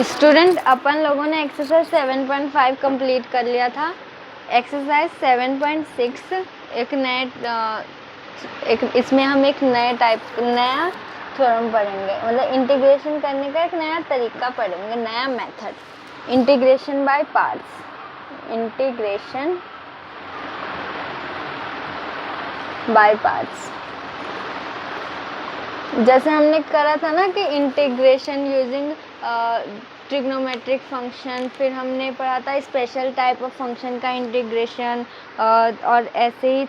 Student, अपन लोगों ने exercise 7.5 complete कर लिया था। एक्सरसाइज 7.6 इसमें हम एक नया थ्योरम पढ़ेंगे, मतलब इंटीग्रेशन करने का एक नया तरीका पढ़ेंगे, नया method, integration by parts. Integration by parts, जैसे हमने करा था ना कि इंटीग्रेशन यूजिंग ट्रिग्नोमेट्रिक फंक्शन, फिर हमने पढ़ा था स्पेशल टाइप ऑफ फंक्शन का इंटीग्रेशन, और ऐसे ही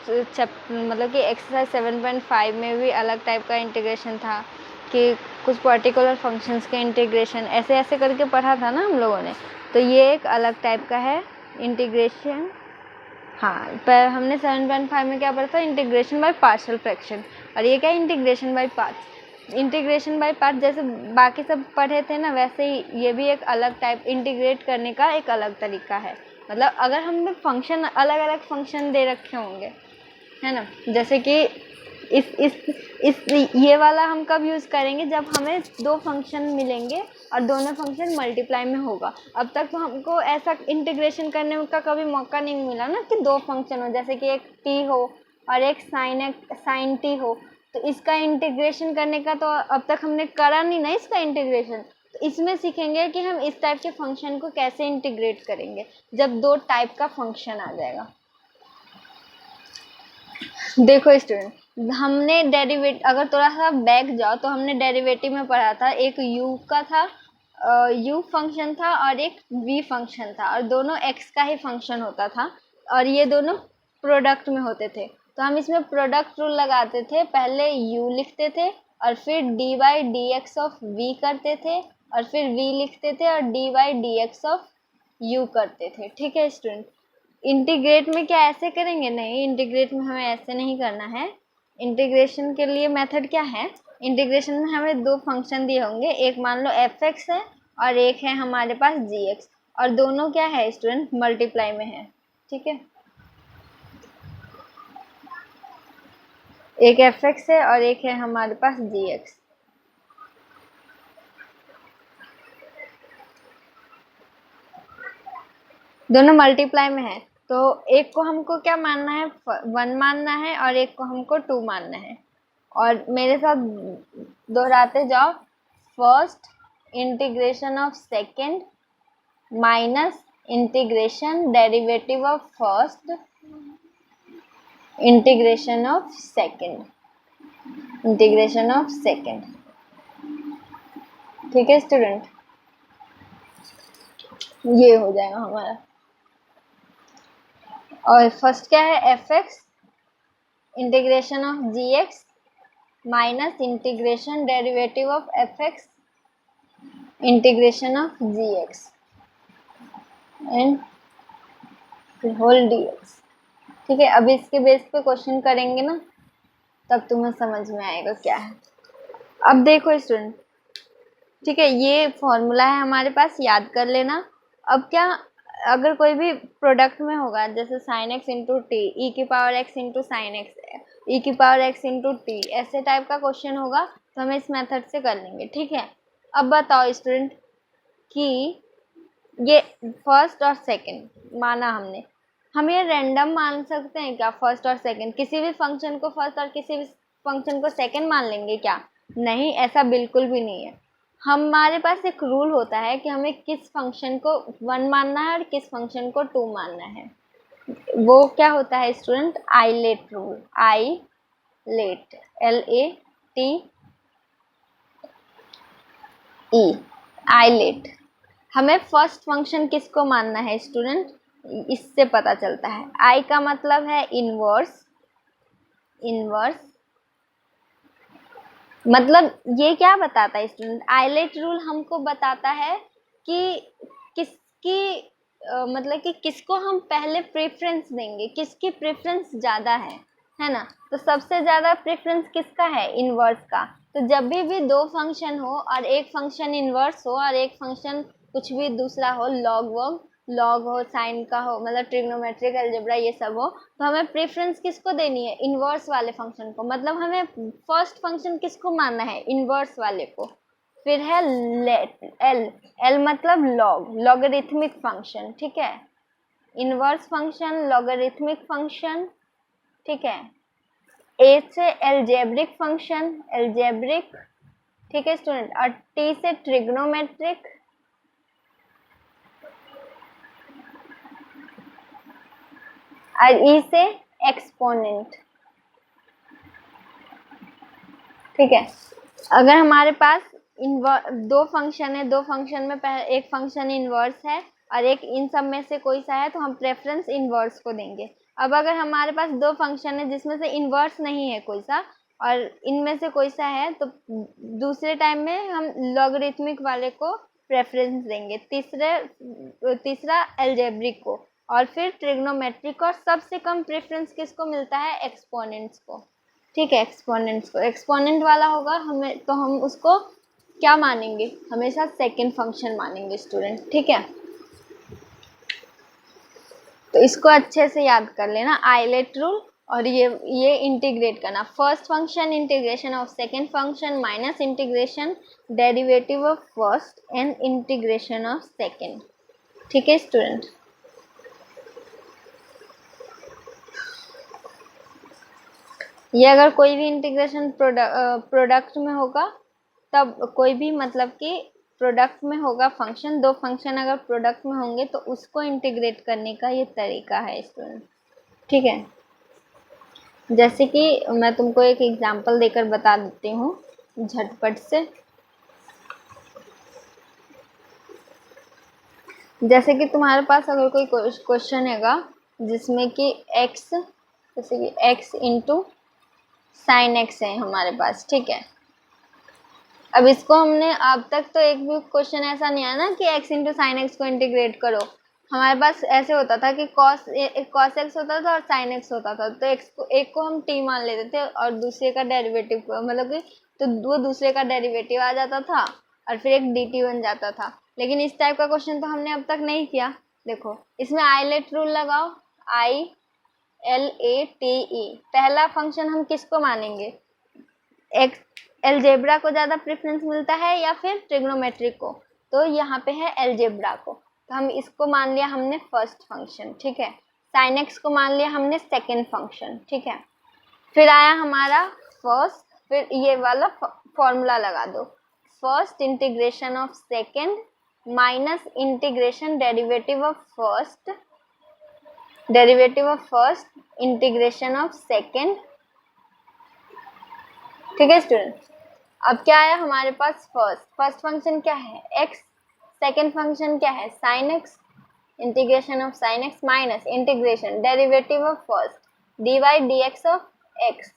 मतलब कि एक्सरसाइज 7.5 में भी अलग टाइप का इंटीग्रेशन था कि कुछ पर्टिकुलर फंक्शंस के इंटीग्रेशन ऐसे ऐसे करके पढ़ा था ना हम लोगों ने। तो ये एक अलग टाइप का है इंटीग्रेशन। हाँ, पर हमने 7.5 में क्या पढ़ा था, इंटीग्रेशन बाय पार्शियल फ्रैक्शन, और ये क्या है, integration by parts. Integration by part जैसे बाकी सब पढ़े थे ना, वैसे ही ये भी एक अलग टाइप इंटीग्रेट करने का एक अलग तरीका है। मतलब अगर हमने फंक्शन अलग अलग फंक्शन दे रखे होंगे, है ना, जैसे कि ये वाला हम कब यूज़ करेंगे, जब हमें दो फंक्शन मिलेंगे और दोनों फंक्शन मल्टीप्लाई में होगा। अब तक तो हमको ऐसा इंटीग्रेशन करने का कभी मौका नहीं मिला ना कि दो फंक्शन हो, जैसे कि एक t हो और एक साइन t हो, तो इसका इंटीग्रेशन करने का तो अब तक हमने करा नहीं ना इसका इंटीग्रेशन। तो इसमें सीखेंगे कि हम इस टाइप के फंक्शन को कैसे इंटीग्रेट करेंगे जब दो टाइप का फंक्शन आ जाएगा। देखो स्टूडेंट, हमने अगर थोड़ा सा बैक जाओ तो हमने डेरिवेटिव में पढ़ा था, एक u का था, u फंक्शन था और एक v फंक्शन था, और दोनों x का ही फंक्शन होता था, और ये दोनों प्रोडक्ट में होते थे। तो हम इसमें प्रोडक्ट रूल लगाते थे, पहले u लिखते थे और फिर dy dx ऑफ v करते थे, और फिर v लिखते थे और dy dx ऑफ u करते थे। ठीक है स्टूडेंट, इंटीग्रेट में क्या ऐसे करेंगे? नहीं, इंटीग्रेट में हमें ऐसे नहीं करना है। इंटीग्रेशन के लिए मेथड क्या है, इंटीग्रेशन में हमें दो फंक्शन दिए होंगे, एक मान लो f(x) है और एक है हमारे पास g(x), और दोनों क्या है स्टूडेंट, मल्टीप्लाई में है। ठीक है, एक f(x) है और एक है हमारे पास g(x). दोनों मल्टीप्लाई में है, तो एक को हमको क्या मानना है, 1 मानना है, और एक को हमको 2 मानना है। और मेरे साथ दोहराते जाओ, first integration of second minus integration derivative of first integration of second, integration of second. ठीक है स्टूडेंट, ये हो जाएगा हमारा। और फर्स्ट क्या है, f(x) integration of g(x) minus integration derivative of f(x) integration of g(x) and whole dx। ठीक है, अभी इसके बेस पे क्वेश्चन करेंगे ना, तब तुम्हें समझ में आएगा क्या है। अब देखो स्टूडेंट, ठीक है, ये फॉर्मूला है हमारे पास, याद कर लेना। अब क्या, अगर कोई भी प्रोडक्ट में होगा, जैसे sin x into t, e की power x into sine x, e की पावर x इंटू टी, ऐसे टाइप का क्वेश्चन होगा तो हम इस मेथड से कर लेंगे। ठीक है, अब बताओ स्टूडेंट कि ये फर्स्ट और सेकंड माना हमने, हम ये रैंडम मान सकते हैं क्या? फर्स्ट और सेकंड, किसी भी फंक्शन को फर्स्ट और किसी भी फंक्शन को सेकंड मान लेंगे क्या? नहीं, ऐसा बिल्कुल भी नहीं है। हमारे पास एक रूल होता है कि हमें किस फंक्शन को 1 मानना है और किस फंक्शन को 2 मानना है। वो क्या होता है student? ILATE rule, ILATE, LATE, ILATE. हमें फर्स्ट फंक्शन किसको मानना है स्टूडेंट? इससे पता चलता है। आई का मतलब है इनवर्स, इनवर्स मतलब ये क्या बताता है स्टूडेंट? आइलेट रूल हमको बताता है कि किसकी मतलब कि किसको हम पहले प्रेफरेंस देंगे, किसकी प्रेफरेंस ज़्यादा है ना। तो सबसे ज़्यादा प्रेफरेंस किसका है? इनवर्स का। तो जब भी दो फंक्शन हो और एक फंक्शन इनवर्स हो और एक फंक्शन कुछ भी दूसरा हो, लॉग हो, साइन का हो, मतलब ट्रिग्नोमेट्रिक अलजेब्रा ये सब हो, तो हमें प्रेफरेंस किसको देनी है? इनवर्स वाले फंक्शन को। मतलब हमें फर्स्ट फंक्शन किसको मानना है? इनवर्स वाले को। फिर है एल, एल मतलब लॉग, लॉगरिथमिक फंक्शन, ठीक है। इनवर्स फंक्शन, लॉगरिथमिक फंक्शन, ठीक है। ए से एल्जेब्रिक फंक्शन, एल्जेब्रिक, ठीक है स्टूडेंट। और टी से ट्रिग्नोमेट्रिक, और ई से एक्सपोनेंट, ठीक है। अगर हमारे पास दो फंक्शन है, दो फंक्शन में एक फंक्शन इनवर्स है और एक इन सब में से कोई सा है, तो हम प्रेफरेंस इनवर्स को देंगे। अब अगर हमारे पास दो फंक्शन है जिसमें से इनवर्स नहीं है कोई सा और इनमें से कोई सा है, तो दूसरे टाइम में हम लॉगरिथमिक वाले को प्रेफरेंस देंगे, तीसरा एल्जेब्रिक को, और फिर ट्रिग्नोमेट्रिक, और सबसे कम प्रेफरेंस किसको मिलता है, एक्सपोनेंट्स को, ठीक है। एक्सपोनेंट्स को, एक्सपोनेंट वाला होगा हमें, तो हम उसको क्या मानेंगे, हमेशा सेकंड फंक्शन मानेंगे स्टूडेंट, ठीक है। तो इसको अच्छे से याद कर लेना, आइलेट रूल, और ये इंटीग्रेट करना, first function integration of second function minus integration derivative of first and integration of second, ठीक है स्टूडेंट। ये अगर कोई भी इंटीग्रेशन प्रोडक्ट में होगा, तब कोई भी मतलब कि प्रोडक्ट में होगा फंक्शन, दो फंक्शन अगर प्रोडक्ट में होंगे तो उसको इंटीग्रेट करने का ये तरीका है स्टूडेंट, ठीक है। जैसे कि मैं तुमको एक एग्जांपल देकर बता देती हूँ झटपट से। जैसे कि तुम्हारे पास अगर कोई क्वेश्चन हैगा जिसमें कि x, जैसे कि x इंटू साइन एक्स है हमारे पास, ठीक है। अब इसको हमने अब तक तो एक भी क्वेश्चन ऐसा नहीं आया ना कि x इंटू साइन एक्स को इंटीग्रेट करो। हमारे पास ऐसे होता था कि cos एक्स होता था और साइन एक्स होता था, तो एक को हम t मान लेते थे और दूसरे का डेरिवेटिव मतलब कि तो वो दूसरे का डेरिवेटिव आ जाता था और फिर एक dt बन जाता था। लेकिन इस टाइप का क्वेश्चन तो हमने अब तक नहीं किया। देखो इसमें आइलेट रूल लगाओ, ILATE, पहला फंक्शन हम किसको मानेंगे, एल्जेब्रा को ज़्यादा प्रेफरेंस मिलता है या फिर ट्रिग्नोमेट्रिक को, तो यहाँ पे है एल्जेब्रा को, तो हम इसको मान लिया हमने फर्स्ट फंक्शन, ठीक है। साइन एक्स को मान लिया हमने सेकेंड फंक्शन, ठीक है। फिर आया हमारा फर्स्ट, फिर ये वाला फॉर्मूला लगा दो, first integration of second minus integration derivative of first integration of second, ठीक है स्टूडेंट। अब क्या आया हमारे पास, फर्स्ट फंक्शन क्या है x, सेकेंड फंक्शन क्या है sine x, integration of sine x minus integration derivative of first dy dx of x,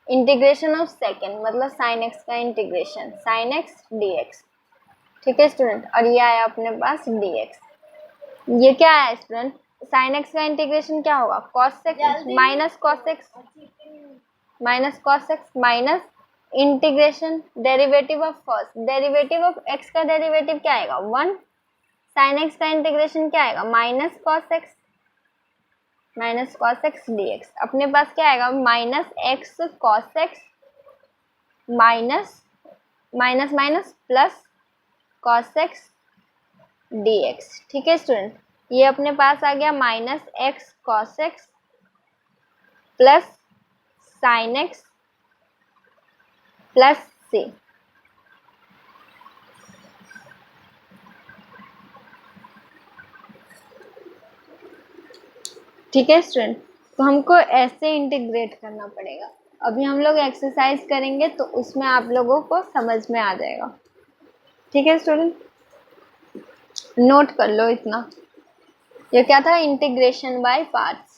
integration of second मतलब साइन एक्स का इंटीग्रेशन साइन एक्स dx, ठीक है स्टूडेंट। और ये आया अपने पास dx। ये क्या आया स्टूडेंट, साइन एक्स का इंटीग्रेशन क्या होगा, cos x minus cos x minus integration derivative of first, derivative of x का डेरिवेटिव क्या आएगा 1, साइन x का इंटीग्रेशन क्या आएगा माइनस cos x dx। अपने पास क्या आएगा minus x cos x minus plus cos x dx, ठीक है स्टूडेंट। ये अपने पास आ गया minus x cos x plus sign x plus c, ठीक है स्टूडेंट। तो हमको ऐसे इंटीग्रेट करना पड़ेगा। अभी हम लोग एक्सरसाइज करेंगे तो उसमें आप लोगों को समझ में आ जाएगा, ठीक है स्टूडेंट। नोट कर लो इतना, ये क्या था, इंटीग्रेशन बाय पार्ट्स।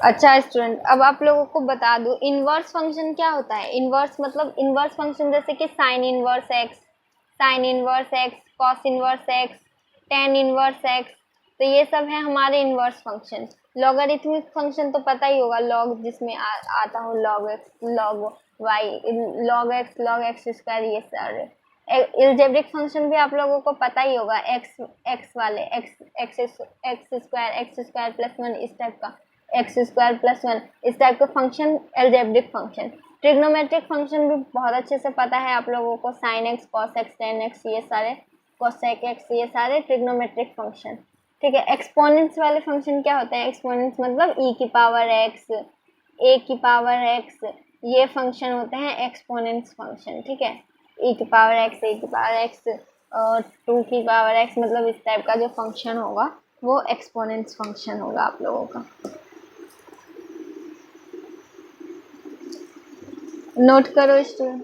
अच्छा स्टूडेंट, अब आप लोगों को बता दूं इनवर्स फंक्शन क्या होता है। इनवर्स मतलब इनवर्स फंक्शन जैसे कि sine inverse x, cos inverse x, tan inverse x, तो ये सब है हमारे इनवर्स फंक्शन। लॉगरिथमिक फंक्शन तो पता ही होगा, लॉग जिसमें आता हो log x, log y, log x square, ये सारे। एल्जेब्रिक फंक्शन भी आप लोगों को पता ही होगा, एक्स वाले एक्स स्क्वायर प्लस वन, इस टाइप का एक्स स्क्वायर प्लस वन, इस टाइप का function algebraic function. Trigonometric function भी बहुत अच्छे से पता है आप लोगों को, sine x, cos x, ten x, ये सारे, कोसेक एक्स, ये सारे ट्रिग्नोमेट्रिक फंक्शन। ठीक है, एक्सपोनेंट्स वाले फंक्शन क्या होते हैं? एक्सपोनेंट्स मतलब ई की पावर एक्स, ए की पावर एक्स, ये फंक्शन होते हैं एक्सपोनेंट्स फंक्शन। ठीक है, ई की पावर एक्स, ए की पावर एक्स और 2 की पावर एक्स, मतलब इस टाइप का जो फंक्शन होगा वो एक्सपोनेंट्स फंक्शन होगा आप लोगों का। नोट करो स्टूडेंट।